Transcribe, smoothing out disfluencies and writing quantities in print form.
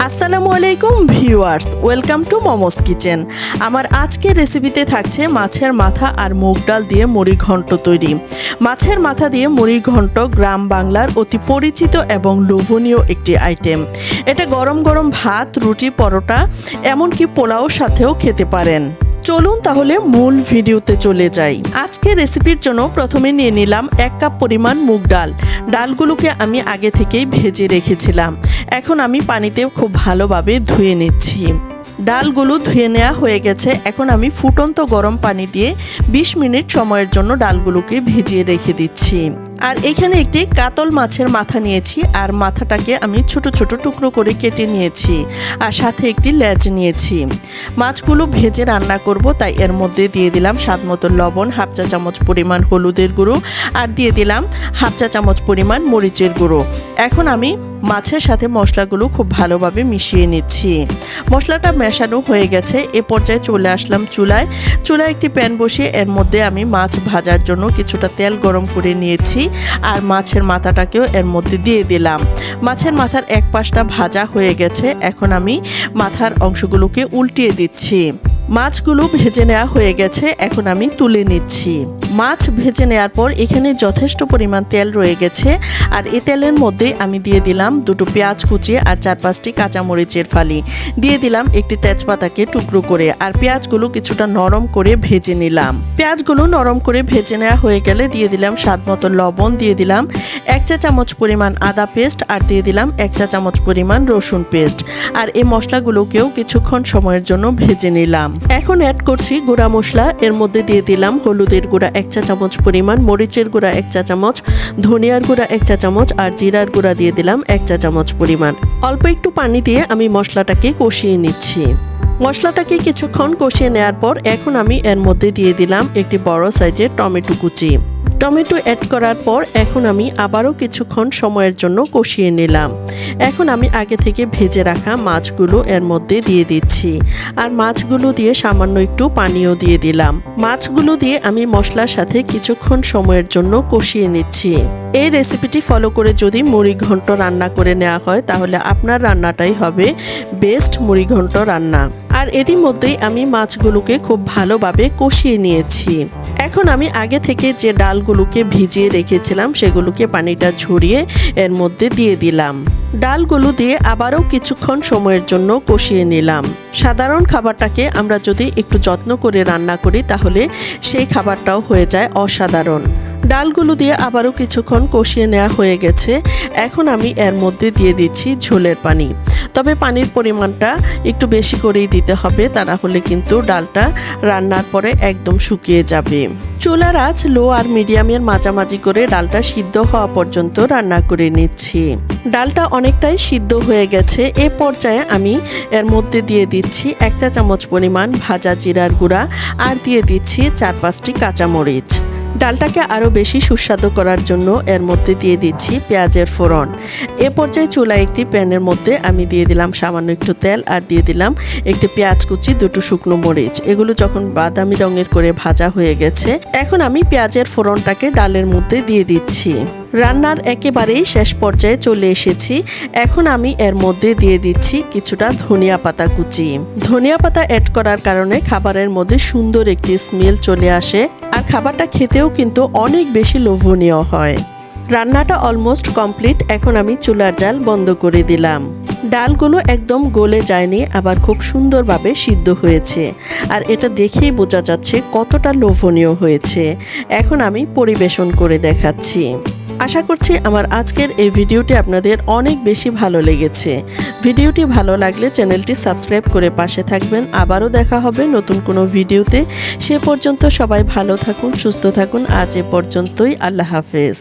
আসসালামু আলাইকুম viewers, welcome to momos kitchen. আমার আজকের রেসিপিতে থাকছে মাছের মাথা আর মুগ ডাল দিয়ে মুড়ি ঘন্ট তৈরি। মাছের মাথা দিয়ে মুড়ি ঘন্ট গ্রাম বাংলার অতি পরিচিত এবং লোভনীয় একটি আইটেম। এটা গরম গরম ভাত, রুটি, পরোটা, এমনকি পোলাওর সাথেও খেতে পারেন। চলুন তাহলে মূল ভিডিওতে চলে যাই। আজকে রেসিপির জন্য প্রথমে নিয়ে নিলাম 1 কাপ পরিমাণ মুগ ডাল। ডালগুলোকে আমি আগে থেকেই ভেজে রেখেছিলাম। এখন আমি পানিতে খুব ভালোভাবে ধুয়ে নিচ্ছি। ডালগুলো ধুয়ে নেওয়া হয়ে গেছে। এখন আমি ফুটন্ত গরম পানি দিয়ে 20 মিনিট সময়ের জন্য ডালগুলোকে ভিজিয়ে রেখে দিচ্ছি। আর এখানে একটি কাতল মাছের মাথা নিয়েছি, আর মাথাটাকে আমি ছোট ছোট টুকরো করে কেটে নিয়েছি, আর সাথে একটি লেজ নিয়েছি। মাছগুলো ভেজে রান্না করব, তাই এর মধ্যে দিয়ে দিলাম স্বাদ মতো লবণ, 1/2 চা চামচ পরিমাণ হলুদের গুঁড়ো, আর দিয়ে দিলাম 1/2 চা চামচ পরিমাণ মরিচের গুঁড়ো। এখন আমি মাছের সাথে মশলাগুলো খুব ভালোভাবে মিশিয়ে নিচ্ছি। মশলাটা মেশানো হয়ে গেছে। এ পর্যায়ে চলে আসলাম চুলায় একটি প্যান বসিয়ে এর মধ্যে আমি মাছ ভাজার জন্য কিছুটা তেল গরম করে নিয়েছি, আর মাছের মাথাটাকেও এর মধ্যে দিয়ে দিলাম। মাছের মাথার এক পাশটা ভাজা হয়ে গেছে। এখন আমি মাথার অংশগুলোকে উল্টিয়ে দিচ্ছি। মাছগুলো ভেজে নেওয়া হয়ে গেছে। এখন আমি তুলে নিচ্ছি। মাছ ভেজে নেওয়ার পর এখানে যথেষ্ট পরিমাণ তেল রয়ে গেছে, আর এই তেলের মধ্যে আমি দিয়ে দিলাম 2টো পেঁয়াজ কুচি আর 4-5টি কাঁচামরিচের ফালি। দিয়ে দিলাম একটি তেজপাতাকে টুকরো করে, আর পেঁয়াজগুলো কিছুটা নরম করে ভেজে নিলাম। পেঁয়াজগুলো নরম করে ভেজে নেওয়া হয়ে গেলে দিয়ে দিলাম স্বাদ মতো লবণ, দিয়ে দিলাম 1 চা চামচ পরিমাণ আদা পেস্ট, আর দিয়ে দিলাম 1 চা চামচ পরিমাণ রসুন পেস্ট। আর এই মশলাগুলোকেও কিছুক্ষণ সময়ের জন্য ভেজে নিলাম। এখন অ্যাড করছি গুঁড়া মশলা। এর মধ্যে দিয়ে দিলাম হলুদের গুঁড়া 1 চা চামচ পরিমাণ, মরিচের গুঁড়া 1 চা চামচ, ধনিয়ার গুঁড়া 1 চা চামচ, আর জিরার গুঁড়া দিয়ে দিলাম 1 চা চামচ পরিমাণ। অল্প একটু পানি দিয়ে আমি মশলাটাকে কষিয়ে নিচ্ছি। মশলাটাকে কিছুক্ষণ কষিয়ে নেওয়ার পর এখন আমি এর মধ্যে দিয়ে দিলাম একটি বড় সাইজের টমেটো কুচি। টমেটো অ্যাড করার পর এখন আমি আবারও কিছুক্ষণ সময়ের জন্য কষিয়ে নিলাম। এখন আমি আগে থেকে ভেজে রাখা মাছগুলো এর মধ্যে দিয়ে দিচ্ছি, আর মাছগুলো দিয়ে সামান্য একটু পানিও দিয়ে দিলাম। মাছগুলো দিয়ে আমি মশলার সাথে কিছুক্ষণ সময়ের জন্য কষিয়ে নিচ্ছি। এই রেসিপিটি ফলো করে যদি মুড়ি ঘন্ট রান্না করে নেওয়া হয়, তাহলে আপনার রান্নাটাই হবে বেস্ট মুড়ি ঘন্ট রান্না। আর এরই মধ্যেই আমি মাছগুলোকে খুব ভালোভাবে কষিয়ে নিয়েছি। এখন আমি আগে থেকে যে ডালগুলোকে ভিজিয়ে রেখেছিলাম সেগুলোকে পানিটা ঝরিয়ে এর মধ্যে দিয়ে দিলাম। ডালগুলো দিয়ে আবারও কিছুক্ষণ সময়ের জন্য কষিয়ে নিলাম। সাধারণ খাবারটাকে আমরা যদি একটু যত্ন করে রান্না করি, তাহলে সেই খাবারটাও হয়ে যায় অসাধারণ। ডালগুলো দিয়ে আবারও কিছুক্ষণ কষিয়ে নেওয়া হয়ে গেছে। এখন আমি এর মধ্যে দিয়ে দিচ্ছি ঝোলের পানি। তবে পানির পরিমাণটা একটু বেশি করেই দিতে হবে, তা না হলে কিন্তু ডালটা রান্নার পরে একদম শুকিয়ে যাবে। চুলার আঁচ লো আর মিডিয়ামের মাঝামাঝি করে ডালটা সিদ্ধ হওয়া পর্যন্ত রান্না করে নিচ্ছি। ডালটা অনেকটাই সিদ্ধ হয়ে গেছে। এ পর্যায়ে আমি এর মধ্যে দিয়ে দিচ্ছি 1 চা চামচ পরিমাণ ভাজা জিরার গুঁড়া, আর দিয়ে দিচ্ছি 4-5টি কাঁচামরিচ। ডালটাকে আরও বেশি সুস্বাদু করার জন্য এর মধ্যে দিয়ে দিচ্ছি পেঁয়াজের ফোড়ন। এ পর্যায়ে চুলায় একটি প্যানের মধ্যে আমি দিয়ে দিলাম সামান্য একটু তেল, আর দিয়ে দিলাম একটি পেঁয়াজ কুচি, 2টো শুকনো মরিচ। এগুলো যখন বাদামি রঙের করে ভাজা হয়ে গেছে, এখন আমি পেঁয়াজের ফোড়নটাকে ডালের মধ্যে দিয়ে দিচ্ছি। রান্নার একেবারেই শেষ পর্যায়ে চলে এসেছি। এখন আমি এর মধ্যে দিয়ে দিচ্ছি কিছুটা ধনিয়া পাতা কুচি। ধনিয়া পাতা অ্যাড করার কারণে খাবারের মধ্যে সুন্দর একটি স্মেল চলে আসে, আর খাবারটা খেতেও কিন্তু অনেক বেশি লোভনীয় হয়। রান্নাটা অলমোস্ট কমপ্লিট। এখন আমি চুলার জাল বন্ধ করে দিলাম। ডালগুলো একদম গলে যায়নি, আবার খুব সুন্দরভাবে সিদ্ধ হয়েছে, আর এটা দেখেই বোঝা যাচ্ছে কতটা লোভনীয় হয়েছে। এখন আমি পরিবেশন করে দেখাচ্ছি। আশা করছি আমার আজকের এই ভিডিওটি আপনাদের অনেক বেশি ভালো লেগেছে। ভিডিওটি ভালো লাগলে চ্যানেলটি সাবস্ক্রাইব করে পাশে থাকবেন। আবারও দেখা হবে নতুন কোনো ভিডিওতে। সে পর্যন্ত সবাই ভালো থাকুন, সুস্থ থাকুন। আজ এ পর্যন্তই। আল্লাহ হাফেজ।